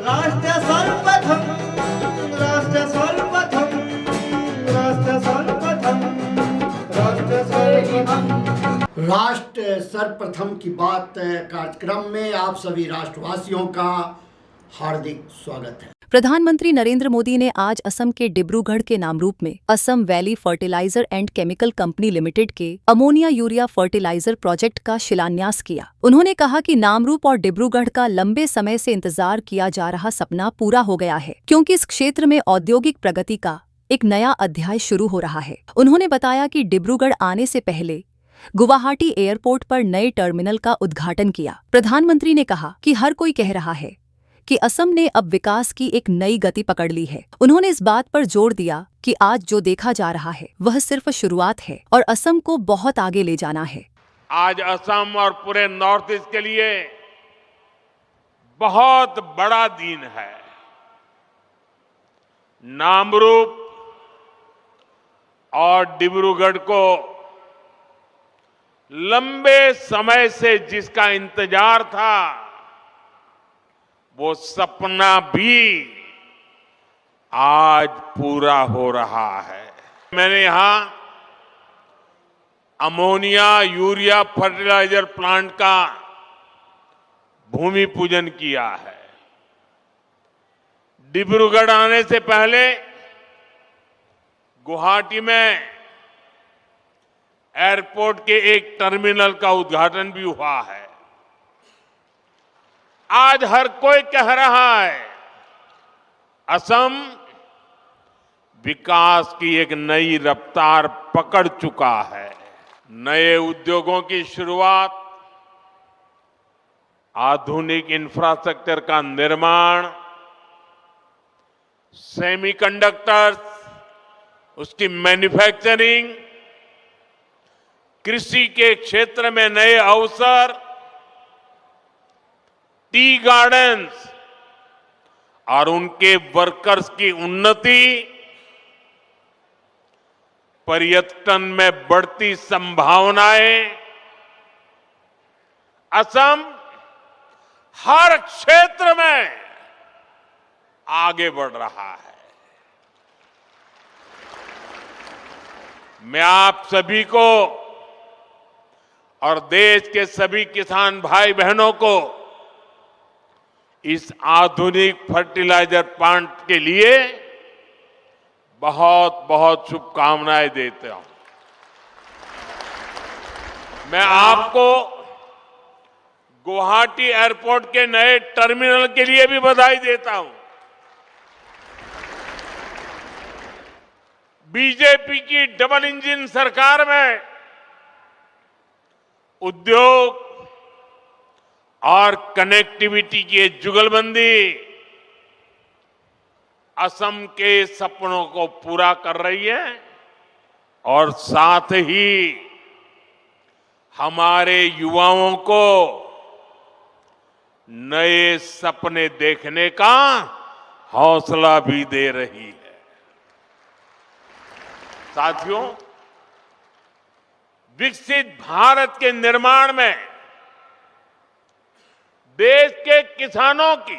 राष्ट्र सर्वप्रथम, राष्ट्र सर्वप्रथम, राष्ट्र सर्वप्रथम, राष्ट्र सर्वप्रथम। राष्ट्र सर्वप्रथम की बात कार्यक्रम में आप सभी राष्ट्रवासियों का हार्दिक स्वागत है। प्रधानमंत्री नरेंद्र मोदी ने आज असम के डिब्रूगढ़ के नामरूप में Assam valley fertilizer and chemical company limited के अमोनिया यूरिया फर्टिलाइजर प्रोजेक्ट का शिलान्यास किया। उन्होंने कहा कि नामरूप और डिब्रूगढ़ का लंबे समय से इंतजार किया जा रहा सपना पूरा हो गया है, क्योंकि इस क्षेत्र में औद्योगिक प्रगति का एक नया अध्याय शुरू हो रहा है। उन्होंने बताया कि डिब्रूगढ़ आने से पहले गुवाहाटी एयरपोर्ट पर नए टर्मिनल का उद्घाटन किया। प्रधानमंत्री ने कहा कि हर कोई कह रहा है कि असम ने अब विकास की एक नई गति पकड़ ली है। उन्होंने इस बात पर जोर दिया कि आज जो देखा जा रहा है वह सिर्फ शुरुआत है और असम को बहुत आगे ले जाना है। आज असम और पूरे नॉर्थ ईस्ट के लिए बहुत बड़ा दिन है। नामरूप और डिब्रूगढ़ को लंबे समय से जिसका इंतजार था, वो सपना भी आज पूरा हो रहा है। मैंने यहां अमोनिया यूरिया फर्टिलाइजर प्लांट का भूमि पूजन किया है। डिब्रूगढ़ आने से पहले गुवाहाटी में एयरपोर्ट के एक टर्मिनल का उद्घाटन भी हुआ है। आज हर कोई कह रहा है असम विकास की एक नई रफ्तार पकड़ चुका है। नए उद्योगों की शुरुआत, आधुनिक इंफ्रास्ट्रक्चर का निर्माण, सेमीकंडक्टर्स, उसकी मैन्युफैक्चरिंग, कृषि के क्षेत्र में नए अवसर, टी गार्डन्स और उनके वर्कर्स की उन्नति, पर्यटन में बढ़ती संभावनाएं, असम हर क्षेत्र में आगे बढ़ रहा है। मैं आप सभी को और देश के सभी किसान भाई बहनों को इस आधुनिक फर्टिलाइजर प्लांट के लिए बहुत बहुत शुभकामनाएं देता हूं। मैं आपको गुवाहाटी एयरपोर्ट के नए टर्मिनल के लिए भी बधाई देता हूं। बीजेपी की डबल इंजन सरकार में उद्योग और कनेक्टिविटी की जुगलबंदी असम के सपनों को पूरा कर रही है और साथ ही हमारे युवाओं को नए सपने देखने का हौसला भी दे रही है। साथियों, विकसित भारत के निर्माण में देश के किसानों की,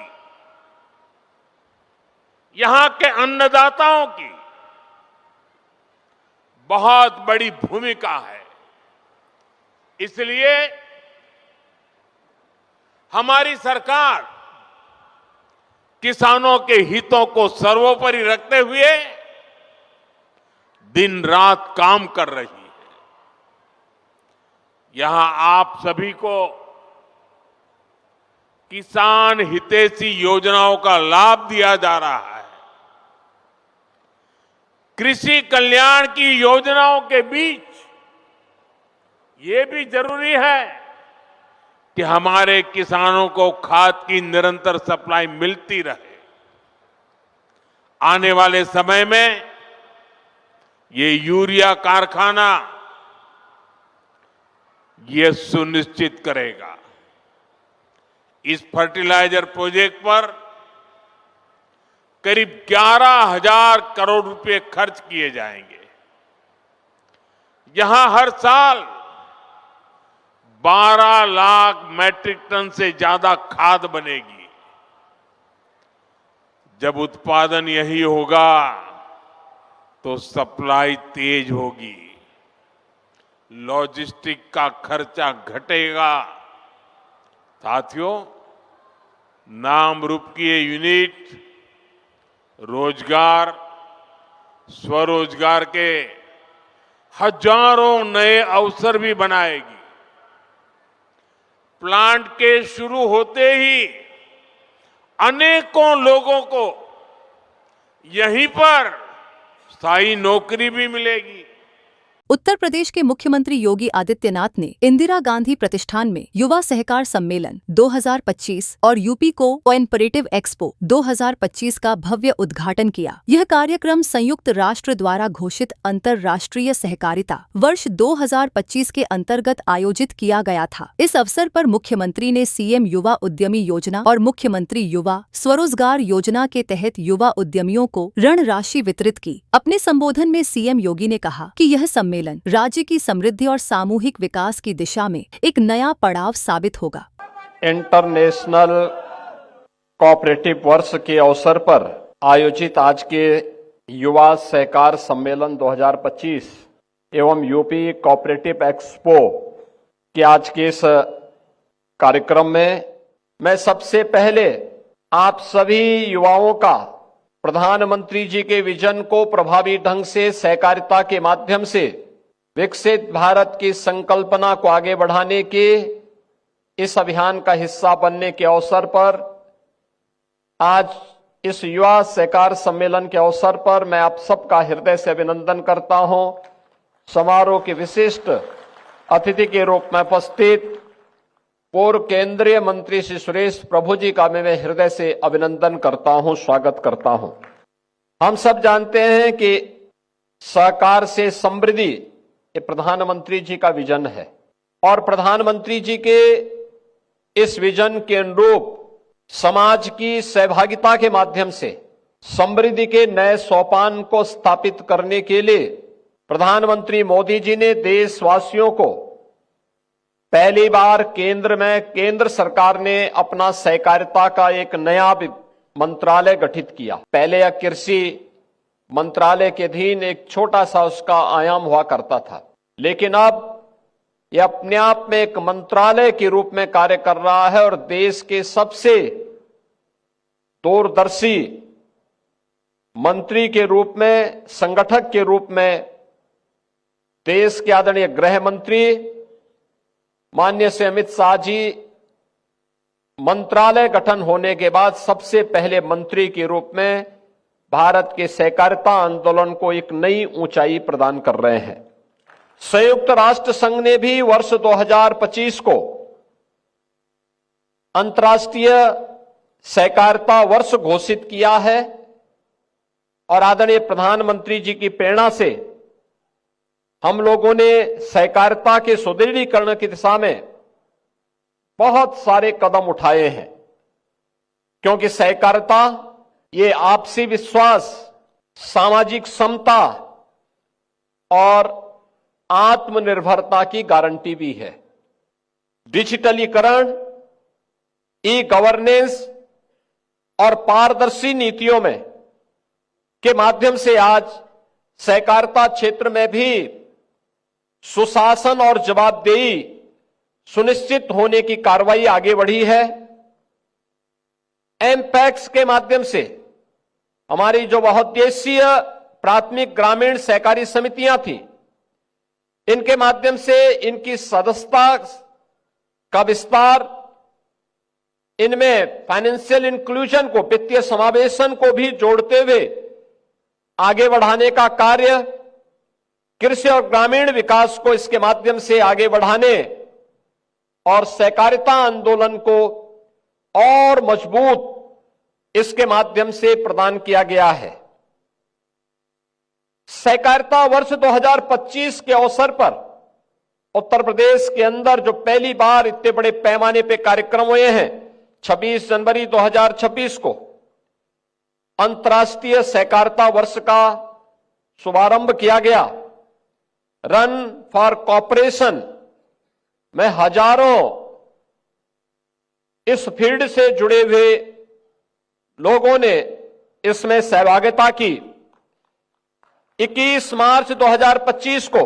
यहां के अन्नदाताओं की बहुत बड़ी भूमिका है। इसलिए हमारी सरकार किसानों के हितों को सर्वोपरि रखते हुए दिन रात काम कर रही है। यहां आप सभी को किसान हितैषी योजनाओं का लाभ दिया जा रहा है। कृषि कल्याण की योजनाओं के बीच ये भी जरूरी है कि हमारे किसानों को खाद की निरंतर सप्लाई मिलती रहे। आने वाले समय में ये यूरिया कारखाना ये सुनिश्चित करेगा। इस फर्टिलाइजर प्रोजेक्ट पर करीब 11,000 करोड़ रुपए खर्च किए जाएंगे। यहां हर साल 12 लाख मैट्रिक टन से ज्यादा खाद बनेगी। जब उत्पादन यही होगा तो सप्लाई तेज होगी, लॉजिस्टिक का खर्चा घटेगा। साथियों, नाम रूप की ये यूनिट रोजगार, स्वरोजगार के हजारों नए अवसर भी बनाएगी। प्लांट के शुरू होते ही अनेकों लोगों को यहीं पर स्थायी नौकरी भी मिलेगी। उत्तर प्रदेश के मुख्यमंत्री योगी आदित्यनाथ ने इंदिरा गांधी प्रतिष्ठान में युवा सहकार सम्मेलन 2025 और यूपी को कोऑपरेटिव एक्सपो 2025 का भव्य उद्घाटन किया। यह कार्यक्रम संयुक्त राष्ट्र द्वारा घोषित अंतर्राष्ट्रीय सहकारिता वर्ष 2025 के अंतर्गत आयोजित किया गया था। इस अवसर पर मुख्यमंत्री ने सीएम युवा उद्यमी योजना और मुख्यमंत्री युवा स्वरोजगार योजना के तहत युवा उद्यमियों को ऋण राशि वितरित की। अपने संबोधन में सीएम योगी ने कहा कि यह सम्मेलन राज्य की समृद्धि और सामूहिक विकास की दिशा में एक नया पड़ाव साबित होगा। इंटरनेशनल कोऑपरेटिव वर्ष के अवसर पर आयोजित आज के युवा सहकार सम्मेलन 2025 एवं यूपी कोऑपरेटिव एक्सपो के आज के इस कार्यक्रम में मैं सबसे पहले आप सभी युवाओं का प्रधानमंत्री जी के विजन को प्रभावी ढंग से सहकारिता के माध्यम से विकसित भारत की संकल्पना को आगे बढ़ाने के इस अभियान का हिस्सा बनने के अवसर पर आज इस युवा सहकार सम्मेलन के अवसर पर मैं आप सबका हृदय से अभिनंदन करता हूं। समारोह के विशिष्ट अतिथि के रूप में उपस्थित पूर्व केंद्रीय मंत्री श्री सुरेश प्रभु जी का मैं हृदय से अभिनंदन करता हूं, स्वागत करता हूं। हम सब जानते हैं कि सहकार से समृद्धि ये प्रधानमंत्री जी का विजन है और प्रधानमंत्री जी के इस विजन के अनुरूप समाज की सहभागिता के माध्यम से समृद्धि के नए सोपान को स्थापित करने के लिए प्रधानमंत्री मोदी जी ने देशवासियों को पहली बार केंद्र सरकार ने अपना सहकारिता का एक नया मंत्रालय गठित किया। पहले यह कृषि मंत्रालय के अधीन एक छोटा सा उसका आयाम हुआ करता था, लेकिन अब यह अपने आप में एक मंत्रालय के रूप में कार्य कर रहा है और देश के सबसे दूरदर्शी मंत्री के रूप में, संगठक के रूप में देश के आदरणीय गृह मंत्री माननीय श्री अमित शाह जी मंत्रालय गठन होने के बाद सबसे पहले मंत्री के रूप में भारत के सहकारिता आंदोलन को एक नई ऊंचाई प्रदान कर रहे हैं। संयुक्त राष्ट्र संघ ने भी वर्ष 2025 को अंतर्राष्ट्रीय सहकारिता वर्ष घोषित किया है और आदरणीय प्रधानमंत्री जी की प्रेरणा से हम लोगों ने सहकारिता के सुदृढ़ीकरण की दिशा में बहुत सारे कदम उठाए हैं, क्योंकि सहकारिता ये आपसी विश्वास, सामाजिक समता और आत्मनिर्भरता की गारंटी भी है। डिजिटलीकरण, ई गवर्नेंस और पारदर्शी नीतियों में के माध्यम से आज सहकारिता क्षेत्र में भी सुशासन और जवाबदेही सुनिश्चित होने की कार्रवाई आगे बढ़ी है। एमपैक्स के माध्यम से हमारी जो बहुउद्देशीय प्राथमिक ग्रामीण सहकारी समितियां थी, इनके माध्यम से इनकी सदस्यता का विस्तार, इनमें फाइनेंशियल इंक्लूजन को, वित्तीय समावेशन को भी जोड़ते हुए आगे बढ़ाने का कार्य, कृषि और ग्रामीण विकास को इसके माध्यम से आगे बढ़ाने और सहकारिता आंदोलन को और मजबूत इसके माध्यम से प्रदान किया गया है। सहकारिता वर्ष 2025 के अवसर पर उत्तर प्रदेश के अंदर जो पहली बार इतने बड़े पैमाने पे कार्यक्रम हुए हैं, 26 जनवरी 2026 को अंतर्राष्ट्रीय सहकारिता वर्ष का शुभारंभ किया गया। रन फॉर कॉपरेशन में हजारों इस फील्ड से जुड़े हुए लोगों ने इसमें सहभागिता की। 21 मार्च 2025 को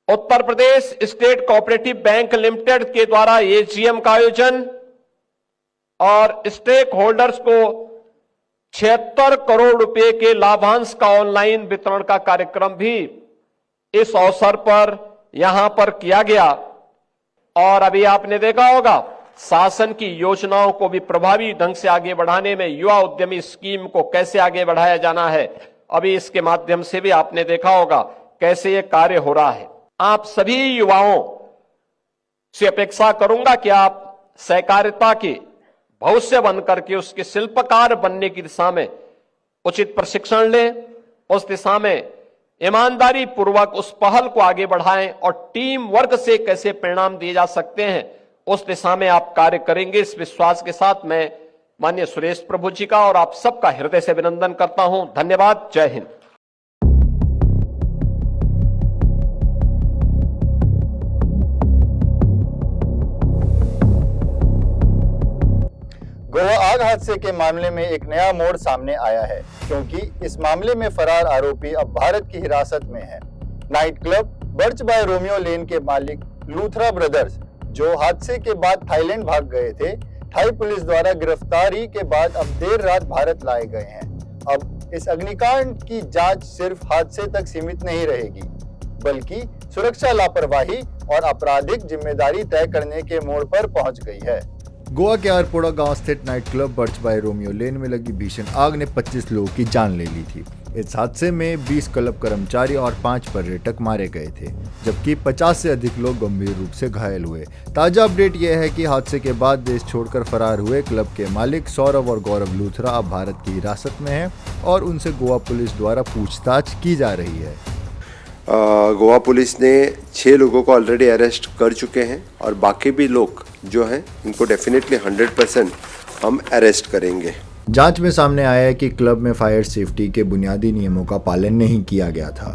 Uttar Pradesh state cooperative bank limited के द्वारा एजीएम का आयोजन और स्टेक होल्डर्स को 76 करोड़ रुपए के लाभांश का ऑनलाइन वितरण का कार्यक्रम भी इस अवसर पर यहां पर किया गया। और अभी आपने देखा होगा शासन की योजनाओं को भी प्रभावी ढंग से आगे बढ़ाने में युवा उद्यमी स्कीम को कैसे आगे बढ़ाया जाना है, अभी इसके माध्यम से भी आपने देखा होगा कैसे ये कार्य हो रहा है। आप सभी युवाओं से अपेक्षा करूंगा कि आप सहकारिता के भविष्य बनकर के उसके शिल्पकार बनने की दिशा में उचित प्रशिक्षण लें, उस दिशा में ईमानदारी पूर्वक उस पहल को आगे बढ़ाएं और टीम वर्क से कैसे परिणाम दिए जा सकते हैं उस दिशा में आप कार्य करेंगे। इस विश्वास के साथ मैं माननीय सुरेश प्रभु जी का और आप सबका हृदय से अभिनंदन करता हूं। धन्यवाद। जय हिंद। गोवा आग हादसे के मामले में एक नया मोड़ सामने आया है, क्योंकि इस मामले में फरार आरोपी अब भारत की हिरासत में है। Night club Birch by Romeo Lane के मालिक लूथरा ब्रदर्स, जो हादसे के बाद थाईलैंड भाग गए थे, थाई पुलिस द्वारा गिरफ्तारी के बाद अब देर रात भारत लाए गए हैं। अब इस अग्निकांड की जांच सिर्फ हादसे तक सीमित नहीं रहेगी, बल्कि सुरक्षा लापरवाही और आपराधिक जिम्मेदारी तय करने के मोड़ पर पहुंच गई है। गोवा के आरपोड़ा गांव स्थित night club Birch by Romeo Lane में लगी भीषण आग ने 25 लोगों की जान ले ली थी। इस हादसे में 20 क्लब कर्मचारी और 5 पर्यटक मारे गए थे, जबकि 50 से अधिक लोग गंभीर रूप से घायल हुए। ताजा अपडेट यह है कि हादसे के बाद देश छोड़कर फरार हुए क्लब के मालिक सौरभ और गौरव लूथरा अब भारत की हिरासत में हैं और उनसे गोवा पुलिस द्वारा पूछताछ की जा रही है। गोवा पुलिस ने 6 लोगों को ऑलरेडी अरेस्ट कर चुके हैं और बाकी भी लोग जो हैं इनको डेफिनेटली 100% हम अरेस्ट करेंगे। जांच में सामने आया है कि क्लब में फायर सेफ्टी के बुनियादी नियमों का पालन नहीं किया गया था।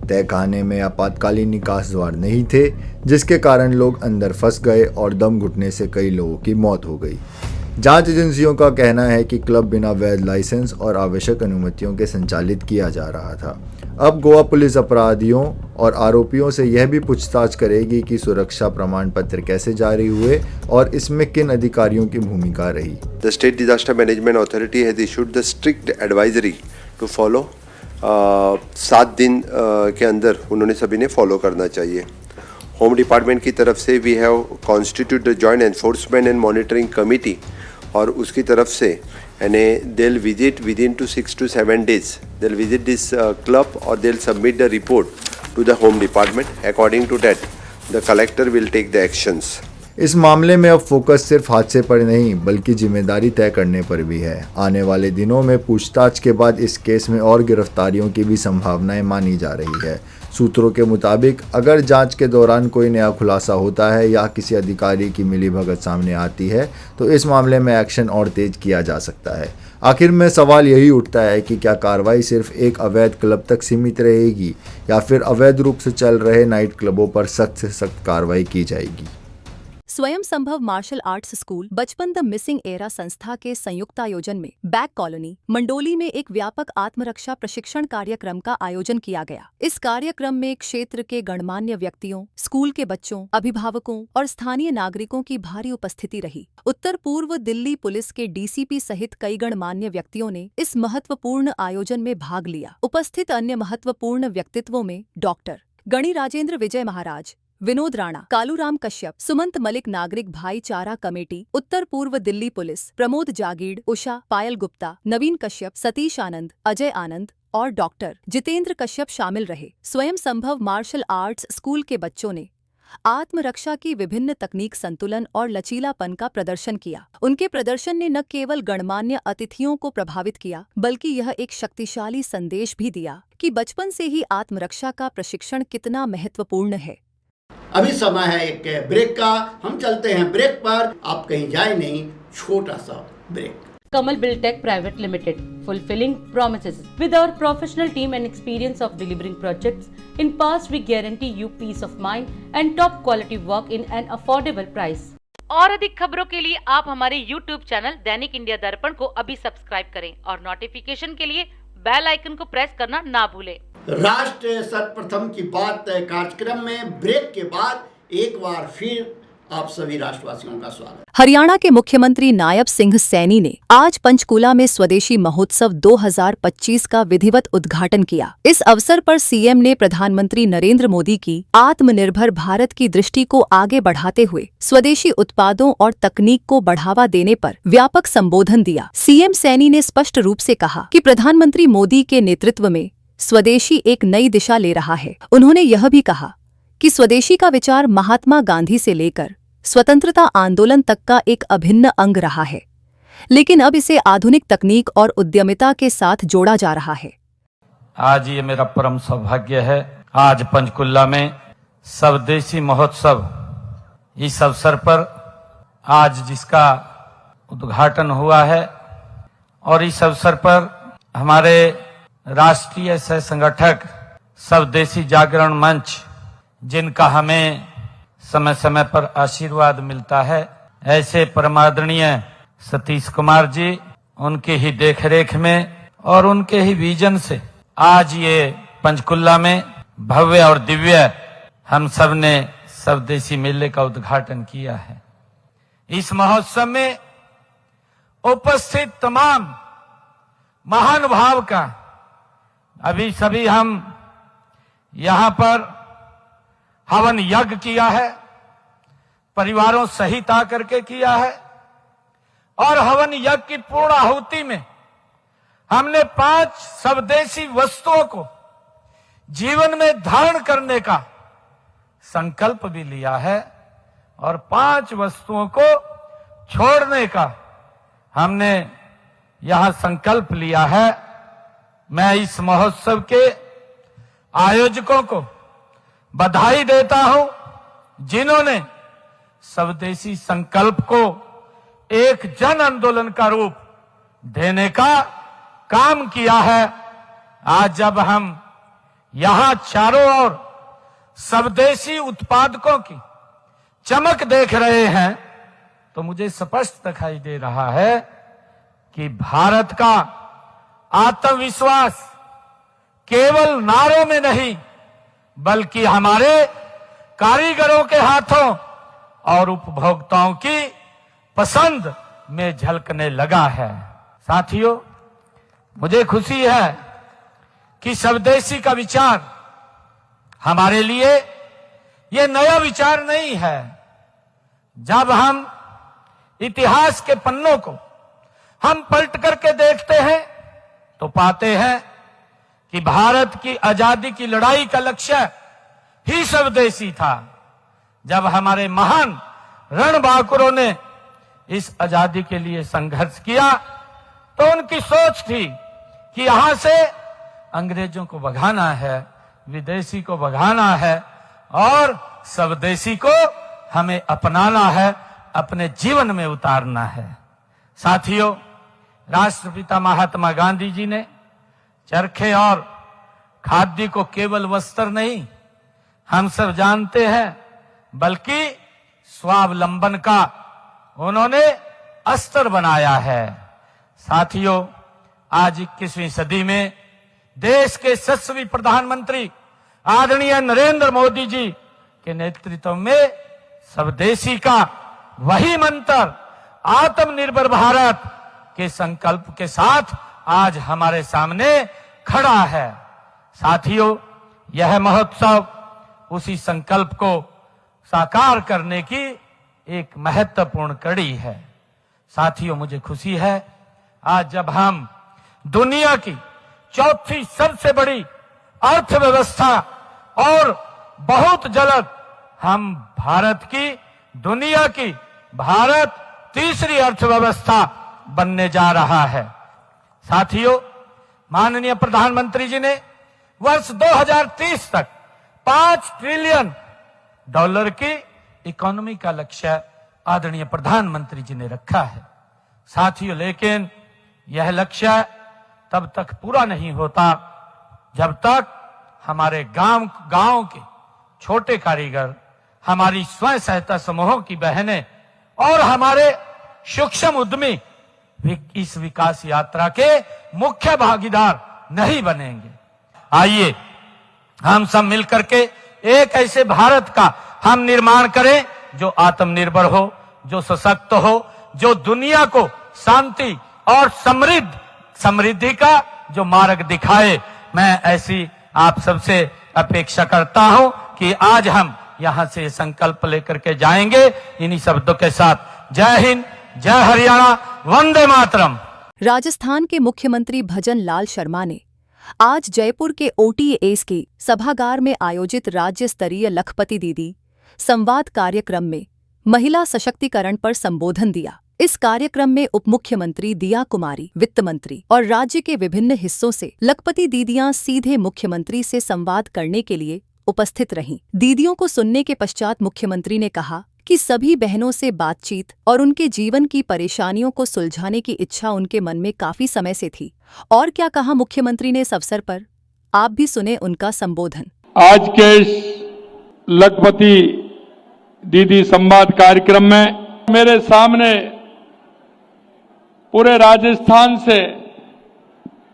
तहखाने में आपातकालीन निकास द्वार नहीं थे, जिसके कारण लोग अंदर फंस गए और दम घुटने से कई लोगों की मौत हो गई। जांच एजेंसियों का कहना है कि क्लब बिना वैध लाइसेंस और आवश्यक अनुमतियों के संचालित किया जा रहा था। अब गोवा पुलिस अपराधियों और आरोपियों से यह भी पूछताछ करेगी कि सुरक्षा प्रमाण पत्र कैसे जारी हुए और इसमें किन अधिकारियों की भूमिका रही। The state disaster management authority has issued the strict advisory to follow. 7 दिन के अंदर उन्होंने सभी ने फॉलो करना चाहिए। होम डिपार्टमेंट की तरफ से we have constitute the joint enforcement and monitoring committee और उसकी तरफ से यानी they will visit within to 6 to 7 days they will visit this club और they will submit the report to the home department. According to that the collector will take the actions. इस मामले में अब focus सिर्फ हादसे पर नहीं बल्कि जिम्मेदारी तय करने पर भी है। आने वाले दिनों में पूछताछ के बाद इस केस में और गिरफ्तारियों की भी संभावनाएं मानी जा रही है। सूत्रों के मुताबिक अगर जांच के दौरान कोई नया खुलासा होता है या किसी अधिकारी की मिलीभगत सामने आती है तो इस मामले में एक्शन और तेज किया जा सकता है। आखिर में सवाल यही उठता है कि क्या कार्रवाई सिर्फ एक अवैध क्लब तक सीमित रहेगी या फिर अवैध रूप से चल रहे नाइट क्लबों पर सख्त से सख्त कार्रवाई की जाएगी। स्वयं संभव मार्शल आर्ट्स स्कूल बचपन द मिसिंग एरा संस्था के संयुक्त आयोजन में बैक कॉलोनी मंडोली में एक व्यापक आत्मरक्षा प्रशिक्षण कार्यक्रम का आयोजन किया गया। इस कार्यक्रम में क्षेत्र के गणमान्य व्यक्तियों, स्कूल के बच्चों, अभिभावकों और स्थानीय नागरिकों की भारी उपस्थिति रही। उत्तर पूर्व दिल्ली पुलिस के डीसीपी सहित कई गणमान्य व्यक्तियों ने इस महत्वपूर्ण आयोजन में भाग लिया। उपस्थित अन्य महत्वपूर्ण व्यक्तित्वों में डॉक्टर गणी राजेंद्र विजय महाराज, विनोद राणा, कालूराम कश्यप, सुमंत मलिक, नागरिक भाईचारा कमेटी, उत्तर पूर्व दिल्ली पुलिस, प्रमोद जागीड़, उषा, पायल गुप्ता, नवीन कश्यप, सतीश आनंद, अजय आनंद और डॉक्टर जितेंद्र कश्यप शामिल रहे। स्वयं संभव मार्शल आर्ट्स स्कूल के बच्चों ने आत्मरक्षा की विभिन्न तकनीक, संतुलन और लचीलापन का प्रदर्शन किया। उनके प्रदर्शन ने न केवल गणमान्य अतिथियों को प्रभावित किया बल्कि यह एक शक्तिशाली संदेश भी दिया कि बचपन से ही आत्मरक्षा का प्रशिक्षण कितना महत्वपूर्ण है। अभी समय है एक ब्रेक का, हम चलते हैं ब्रेक पर। आप कहीं जाए नहीं, छोटा सा break. Kamal Buildtech Private Limited, fulfilling promises. With our professional team and experience of delivering projects, in past we guarantee you peace of mind and top quality work in an affordable price. और अधिक खबरों के लिए आप हमारे YouTube channel दैनिक India दर्पण को अभी सब्सक्राइब करें और नोटिफिकेशन के लिए बेल आइकन को प्रेस करना ना भूलें। राष्ट्र सर्वप्रथम की बात कार्यक्रम में ब्रेक के बाद एक बार फिर आप सभी राष्ट्रवासियों का स्वागत। हरियाणा के मुख्यमंत्री नायब सिंह सैनी ने आज पंचकूला में स्वदेशी महोत्सव 2025 का विधिवत उद्घाटन किया। इस अवसर पर सीएम ने प्रधानमंत्री नरेंद्र मोदी की आत्मनिर्भर भारत की दृष्टि को आगे बढ़ाते हुए स्वदेशी उत्पादों और तकनीक को बढ़ावा देने पर व्यापक संबोधन दिया। सीएम सैनी ने स्पष्ट रूप से कहा कि प्रधानमंत्री मोदी के नेतृत्व में स्वदेशी एक नई दिशा ले रहा है। उन्होंने यह भी कहा कि स्वदेशी का विचार महात्मा गांधी से लेकर स्वतंत्रता आंदोलन तक का एक अभिन्न अंग रहा है, लेकिन अब इसे आधुनिक तकनीक और उद्यमिता के साथ जोड़ा जा रहा है। आज ये मेरा परम सौभाग्य है, आज पंचकुला में स्वदेशी महोत्सव इस अवसर पर आज जिसका उद्घाटन हुआ है और इस अवसर पर हमारे राष्ट्रीय सह संगठक स्वदेशी जागरण मंच, जिनका हमें समय समय पर आशीर्वाद मिलता है, ऐसे परमादरणीय सतीश कुमार जी, उनके ही देखरेख में और उनके ही विजन से आज ये पंचकुला में भव्य और दिव्य हम सब ने स्वदेशी मेले का उद्घाटन किया है। इस महोत्सव में उपस्थित तमाम महानुभाव का अभी सभी हम यहाँ पर हवन यज्ञ किया है, परिवारों सहित आकर के किया है और हवन यज्ञ की पूर्ण आहुति में हमने 5 स्वदेशी वस्तुओं को जीवन में धारण करने का संकल्प भी लिया है और 5 वस्तुओं को छोड़ने का हमने यहां संकल्प लिया है। मैं इस महोत्सव के आयोजकों को बधाई देता हूं, जिन्होंने स्वदेशी संकल्प को एक जन आंदोलन का रूप देने का काम किया है। आज जब हम यहां चारों ओर स्वदेशी उत्पादकों की चमक देख रहे हैं तो मुझे स्पष्ट दिखाई दे रहा है कि भारत का आत्मविश्वास केवल नारों में नहीं बल्कि हमारे कारीगरों के हाथों और उपभोक्ताओं की पसंद में झलकने लगा है। साथियों, मुझे खुशी है कि स्वदेशी का विचार हमारे लिए ये नया विचार नहीं है। जब हम इतिहास के पन्नों को हम पलट करके देखते हैं तो पाते हैं कि भारत की आजादी की लड़ाई का लक्ष्य ही स्वदेशी था। जब हमारे महान रणबांकुरों ने इस आजादी के लिए संघर्ष किया तो उनकी सोच थी कि यहां से अंग्रेजों को भगाना है, विदेशी को भगाना है और स्वदेशी को हमें अपनाना है, अपने जीवन में उतारना है। साथियों, राष्ट्रपिता महात्मा गांधी जी ने चरखे और खादी को केवल वस्त्र नहीं, हम सब जानते हैं, बल्कि स्वावलंबन का उन्होंने अस्त्र बनाया है। साथियों, आज 21वीं सदी में देश के यशस्वी प्रधानमंत्री आदरणीय नरेंद्र मोदी जी के नेतृत्व में स्वदेशी का वही मंत्र आत्मनिर्भर भारत के संकल्प के साथ आज हमारे सामने खड़ा है। साथियों, यह महोत्सव उसी संकल्प को साकार करने की एक महत्वपूर्ण कड़ी है। साथियों, मुझे खुशी है आज जब हम दुनिया की चौथी सबसे बड़ी अर्थव्यवस्था और बहुत जल्द हम भारत की दुनिया की भारत तीसरी अर्थव्यवस्था बनने जा रहा है। साथियों, माननीय प्रधानमंत्री जी ने वर्ष 2030 तक $5 ट्रिलियन की इकोनॉमी का लक्ष्य आदरणीय प्रधानमंत्री जी ने रखा है। साथियों, लेकिन यह लक्ष्य तब तक पूरा नहीं होता जब तक हमारे गांव के छोटे कारीगर, हमारी स्वयं सहायता समूहों की बहनें और हमारे सूक्ष्म उद्यमी इस विकास यात्रा के मुख्य भागीदार नहीं बनेंगे। आइए हम सब मिलकर के एक ऐसे भारत का हम निर्माण करें जो आत्मनिर्भर हो, जो सशक्त हो, जो दुनिया को शांति और समृद्धि का जो मार्ग दिखाए। मैं ऐसी आप सबसे अपेक्षा करता हूं कि आज हम यहां से संकल्प लेकर के जाएंगे। इन्हीं शब्दों के साथ जय हिंद, जय हरियाणा, वंदे मातरम। राजस्थान के मुख्यमंत्री भजन लाल शर्मा ने आज जयपुर के OTAS के सभागार में आयोजित राज्य स्तरीय लखपति दीदी संवाद कार्यक्रम में महिला सशक्तिकरण पर संबोधन दिया। इस कार्यक्रम में उप मुख्यमंत्री दिया कुमारी, वित्त मंत्री और राज्य के विभिन्न हिस्सों से लखपति दीदियां सीधे मुख्यमंत्री से संवाद करने के लिए उपस्थित रहीं। दीदियों को सुनने के पश्चात मुख्यमंत्री ने कहा कि सभी बहनों से बातचीत और उनके जीवन की परेशानियों को सुलझाने की इच्छा उनके मन में काफी समय से थी। और क्या कहा मुख्यमंत्री ने इस अवसर पर, आप भी सुने उनका संबोधन। आज के इस लखपति दीदी संवाद कार्यक्रम में मेरे सामने पूरे राजस्थान से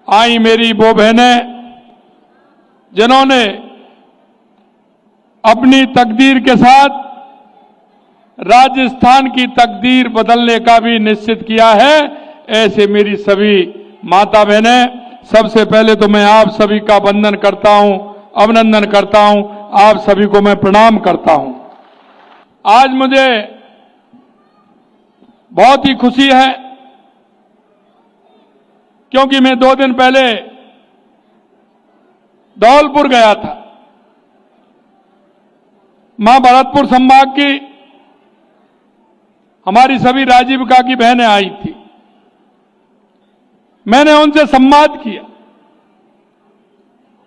आई मेरी वो बहनें जिन्होंने अपनी तकदीर के साथ राजस्थान की तकदीर बदलने का भी निश्चित किया है। ऐसे मेरी सभी माता बहनें, सबसे पहले तो मैं आप सभी का वंदन करता हूं, अभिनंदन करता हूं, आप सभी को मैं प्रणाम करता हूं। आज मुझे बहुत ही खुशी है क्योंकि मैं 2 दिन पहले धौलपुर गया था। मां भरतपुर संभाग की हमारी सभी राजीविका की बहनें आई थी। मैंने उनसे संवाद किया,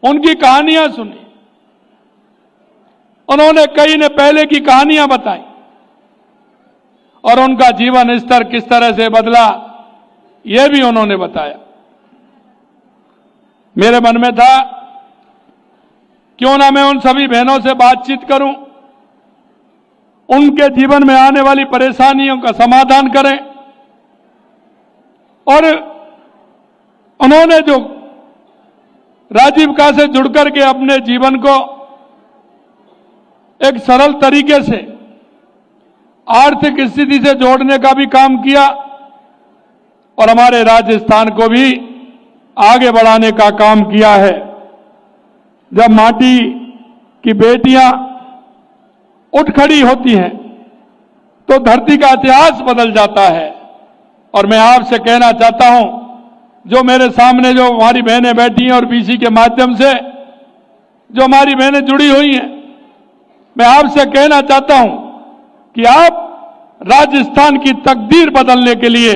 उनकी कहानियां सुनी। उन्होंने कई ने पहले की कहानियां बताई और उनका जीवन स्तर किस तरह से बदला यह भी उन्होंने बताया। मेरे मन में था क्यों ना मैं उन सभी बहनों से बातचीत करूं, उनके जीवन में आने वाली परेशानियों का समाधान करें। और उन्होंने जो राजीविका से जुड़कर के अपने जीवन को एक सरल तरीके से आर्थिक स्थिति से जोड़ने का भी काम किया और हमारे राजस्थान को भी आगे बढ़ाने का काम किया है। जब माटी की बेटियां उठ खड़ी होती हैं तो धरती का इतिहास बदल जाता है। और मैं आपसे कहना चाहता हूं, जो मेरे सामने जो हमारी बहनें बैठी हैं और BC के माध्यम से जो हमारी बहनें जुड़ी हुई हैं, मैं आपसे कहना चाहता हूं कि आप राजस्थान की तकदीर बदलने के लिए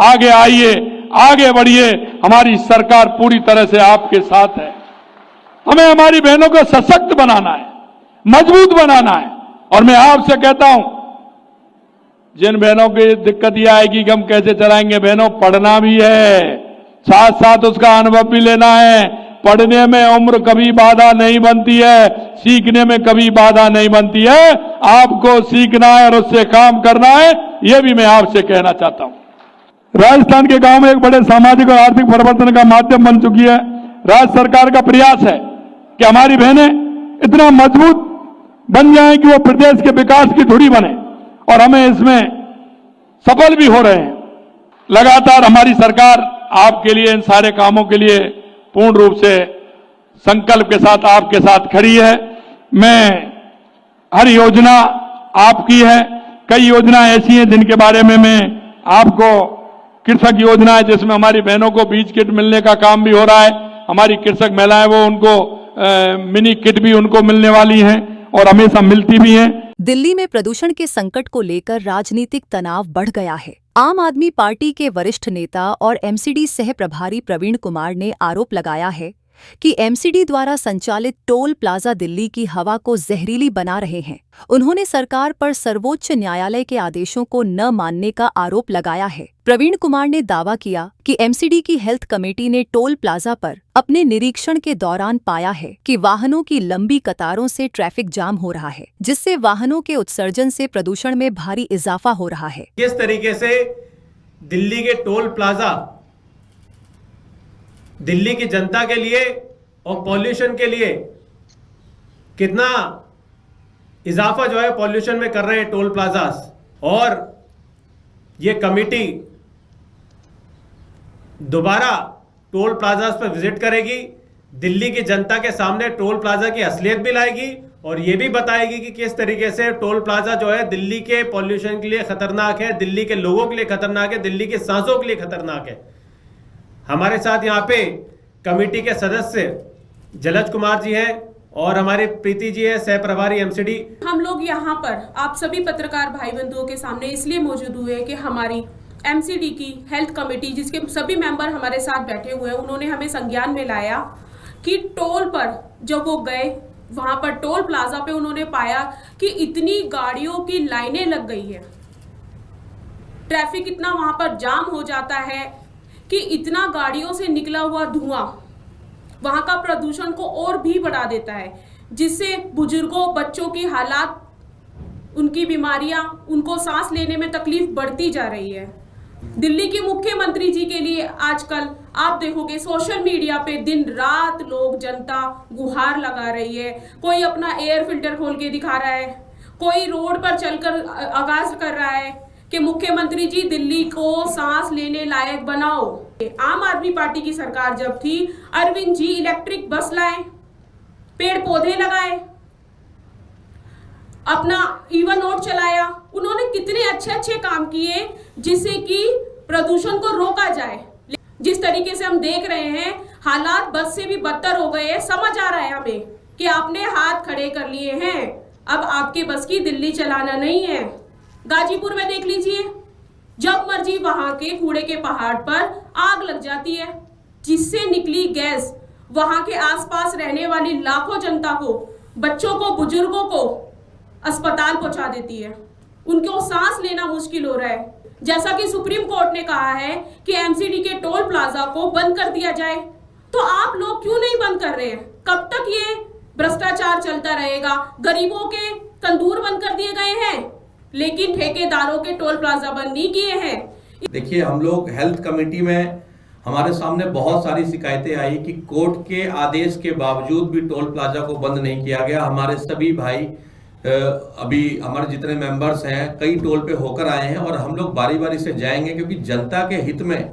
आगे आइए, आगे बढ़िए। हमारी सरकार पूरी तरह से आपके साथ है। हमें हमारी बहनों को सशक्त बनाना है, मजबूत बनाना है। और मैं आपसे कहता हूं, जिन बहनों की दिक्कत यह आएगी कि हम कैसे चलाएंगे, बहनों पढ़ना भी है, साथ साथ उसका अनुभव भी लेना है। पढ़ने में उम्र कभी बाधा नहीं बनती है, सीखने में कभी बाधा नहीं बनती है। आपको सीखना है और उससे काम करना है, यह भी मैं आपसे कहना चाहता हूं। राजस्थान के गांव में एक बड़े सामाजिक और आर्थिक परिवर्तन का माध्यम बन चुकी है। राज्य सरकार का प्रयास है कि हमारी बहनें इतना मजबूत बन जाएं कि वो प्रदेश के विकास की धुरी बने, और हमें इसमें सफल भी हो रहे हैं। लगातार हमारी सरकार आपके लिए, इन सारे कामों के लिए पूर्ण रूप से संकल्प के साथ आपके साथ खड़ी है। मैं हर योजना आपकी है। कई योजना ऐसी हैं जिनके बारे में मैं आपको, कृषक योजना है जिसमें हमारी बहनों को बीज किट मिलने का काम भी हो रहा है। हमारी कृषक महिलाएं वो उनको मिनी किट भी उनको मिलने वाली हैं और हमेशा मिलती भी हैं। दिल्ली में प्रदूषण के संकट को लेकर राजनीतिक तनाव बढ़ गया है। आम आदमी पार्टी के वरिष्ठ नेता और MCD सह प्रभारी प्रवीण कुमार ने आरोप लगाया है कि एमसीडी द्वारा संचालित टोल प्लाजा दिल्ली की हवा को जहरीली बना रहे हैं। उन्होंने सरकार पर सर्वोच्च न्यायालय के आदेशों को न मानने का आरोप लगाया है। प्रवीण कुमार ने दावा किया कि एमसीडी की हेल्थ कमेटी ने टोल प्लाजा पर अपने निरीक्षण के दौरान पाया है कि वाहनों की लंबी कतारों से ट्रैफिक जाम हो रहा है, जिससे वाहनों के उत्सर्जन से प्रदूषण में भारी इजाफा हो रहा है। किस तरीके से दिल्ली के टोल प्लाजा दिल्ली की जनता के लिए और पॉल्यूशन के लिए कितना इजाफा जो है पॉल्यूशन में कर रहे हैं टोल प्लाजास, और ये कमेटी दोबारा टोल प्लाजास पर विजिट करेगी, दिल्ली की जनता के सामने टोल प्लाजा की असलियत भी लाएगी और ये भी बताएगी कि किस तरीके से टोल प्लाजा जो है दिल्ली के पॉल्यूशन के लिए खतरनाक है, दिल्ली के लोगों के लिए खतरनाक है, दिल्ली की सांसों के लिए खतरनाक है। हमारे साथ यहाँ पे कमेटी के सदस्य जलज कुमार जी हैं और हमारे प्रीति जी है, सह प्रभारी एमसीडी। हम लोग यहाँ पर आप सभी पत्रकार भाई बंधुओं के सामने इसलिए मौजूद हुए कि हमारी एमसीडी की हेल्थ कमेटी, जिसके सभी मेंबर हमारे साथ बैठे हुए हैं, उन्होंने हमें संज्ञान में लाया कि टोल पर जब वो गए, वहां पर टोल प्लाजा पे उन्होंने पाया कि इतनी गाड़ियों की लाइनें लग गई है, ट्रैफिक इतना वहां पर जाम हो जाता है कि इतना गाड़ियों से निकला हुआ धुआं वहां का प्रदूषण को और भी बढ़ा देता है, जिससे बुजुर्गों, बच्चों की हालात, उनकी बीमारियां, उनको सांस लेने में तकलीफ बढ़ती जा रही है। दिल्ली के मुख्यमंत्री जी के लिए आजकल आप देखोगे सोशल मीडिया पे दिन रात लोग, जनता गुहार लगा रही है। कोई अपना एयर फिल्टर खोल के दिखा रहा है, कोई रोड पर चलकर आगाज कर रहा है कि मुख्यमंत्री जी दिल्ली को सांस लेने लायक बनाओ। आम आदमी पार्टी की सरकार जब थी, अरविंद जी इलेक्ट्रिक बस लाए, पेड़ पौधे लगाए, अपना ईवन नोट चलाया, उन्होंने कितने अच्छे अच्छे काम किए जिससे कि प्रदूषण को रोका जाए। जिस तरीके से हम देख रहे हैं हालात बस से भी बदतर हो गए हैं। समझ आ रहा है हमें कि आपने हाथ खड़े कर लिए हैं, अब आपके बस की दिल्ली चलाना नहीं है। गाजीपुर में देख लीजिए, जब मर्जी वहां के कूड़े के पहाड़ पर आग लग जाती है, जिससे निकली गैस वहां के आसपास रहने वाली लाखों जनता को, बच्चों को, बुजुर्गों को अस्पताल पहुंचा देती है। उनको सांस लेना मुश्किल हो रहा है। जैसा कि सुप्रीम कोर्ट ने कहा है कि एमसीडी के टोल प्लाजा को बंद कर दिया जाए, तो आप लोग क्यों नहीं बंद कर रहे हैं? कब तक ये भ्रष्टाचार चलता रहेगा? गरीबों के तंदूर बंद कर दिए गए हैं, लेकिन ठेकेदारों के टोल प्लाजा बंद नहीं किए हैं। देखिए, हम लोग हेल्थ कमेटी में हमारे सामने बहुत सारी शिकायतें आई कि कोर्ट के आदेश के बावजूद भी टोल प्लाजा को बंद नहीं किया गया। हमारे सभी भाई अभी हमारे जितने मेंबर्स हैं कई टोल पे होकर आए हैं और हम लोग बारी बारी से जाएंगे, क्योंकि जनता के हित में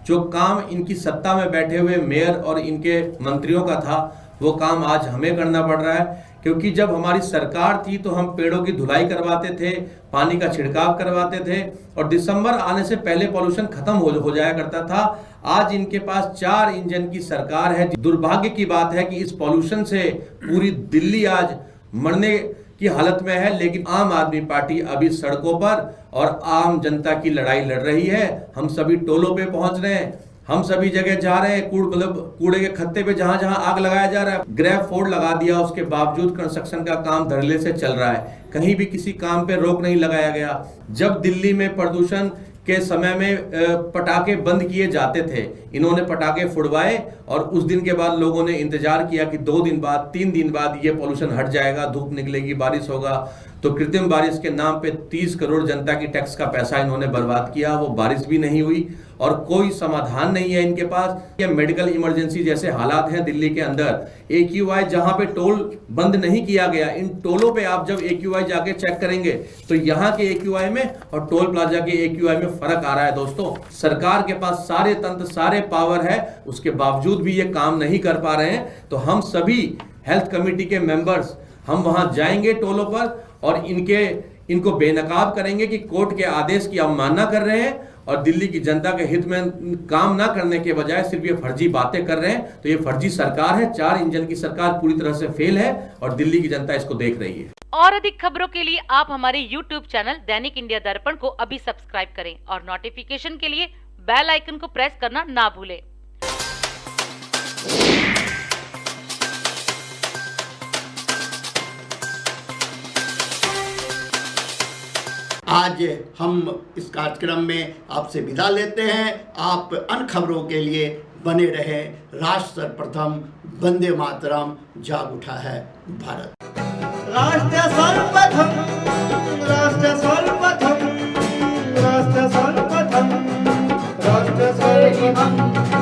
जो काम इनकी सत्ता में बैठे हुए मेयर और इनके मंत्रियों का था, वो काम आज हमें करना पड़ रहा है। क्योंकि जब हमारी सरकार थी तो हम पेड़ों की धुलाई करवाते थे, पानी का छिड़काव करवाते थे और दिसंबर आने से पहले पॉल्यूशन खत्म हो जाया करता था। आज इनके पास 4 इंजन की सरकार है। दुर्भाग्य की बात है कि इस पॉल्यूशन से पूरी दिल्ली आज मरने की हालत में है, लेकिन आम आदमी पार्टी अभी सड़कों पर और आम जनता की लड़ाई लड़ रही है। हम सभी टोलों पे पहुंच रहे हैं, हम सभी जगह जा रहे हैं, कूड़े के खत्ते पे जहां जहां आग लगाया जा रहा है, ग्रेव फोर्ड लगा दिया, उसके बावजूद कंस्ट्रक्शन का काम धड़ल्ले से चल रहा है, कहीं भी किसी काम पे रोक नहीं लगाया गया। जब दिल्ली में प्रदूषण के समय में पटाखे बंद किए जाते थे, इन्होंने पटाखे फुड़वाए और उस दिन के बाद लोगों ने इंतजार किया कि 2 दिन बाद, 3 दिन बाद ये पॉल्यूशन हट जाएगा, धूप निकलेगी, बारिश होगा। तो कृत्रिम बारिश के नाम पे 30 करोड़ जनता की टैक्स का पैसा इन्होंने बर्बाद किया, वो बारिश भी नहीं हुई और कोई समाधान नहीं है इनके पास। ये मेडिकल इमरजेंसी जैसे हालात हैं दिल्ली के अंदर, AQI जहां पे टोल बंद नहीं किया गया, इन टोलों पे आप जब AQI जाके चेक करेंगे तो यहाँ के AQI में और टोल प्लाजा के AQI में फर्क आ रहा है। दोस्तों, सरकार के पास सारे तंत्र, सारे पावर है, उसके बावजूद भी ये काम नहीं कर पा रहे हैं। तो हम सभी हेल्थ कमेटी के मेंबर्स हम वहां जाएंगे टोलों पर और इनको बेनकाब करेंगे कि कोर्ट के आदेश की अवमानना कर रहे हैं और दिल्ली की जनता के हित में काम ना करने के बजाय सिर्फ ये फर्जी बातें कर रहे हैं। तो ये फर्जी सरकार है, 4 इंजन की सरकार पूरी तरह से फेल है और दिल्ली की जनता इसको देख रही है। और अधिक खबरों के लिए आप हमारे YouTube चैनल दैनिक इंडिया दर्पण को अभी सब्सक्राइब करें और नोटिफिकेशन के लिए बेल आइकन को प्रेस करना ना भूलें। आज हम इस कार्यक्रम में आपसे विदा लेते हैं। आप अन्य खबरों के लिए बने रहे। राष्ट्र सर्वप्रथम, वंदे मातरम, जाग उठा है भारत। राष्ट्र सर्वप्रथम, राष्ट्र सर्वप्रथम, राष्ट्र सर्वप्रथम, राष्ट्र सर्वप्रथम।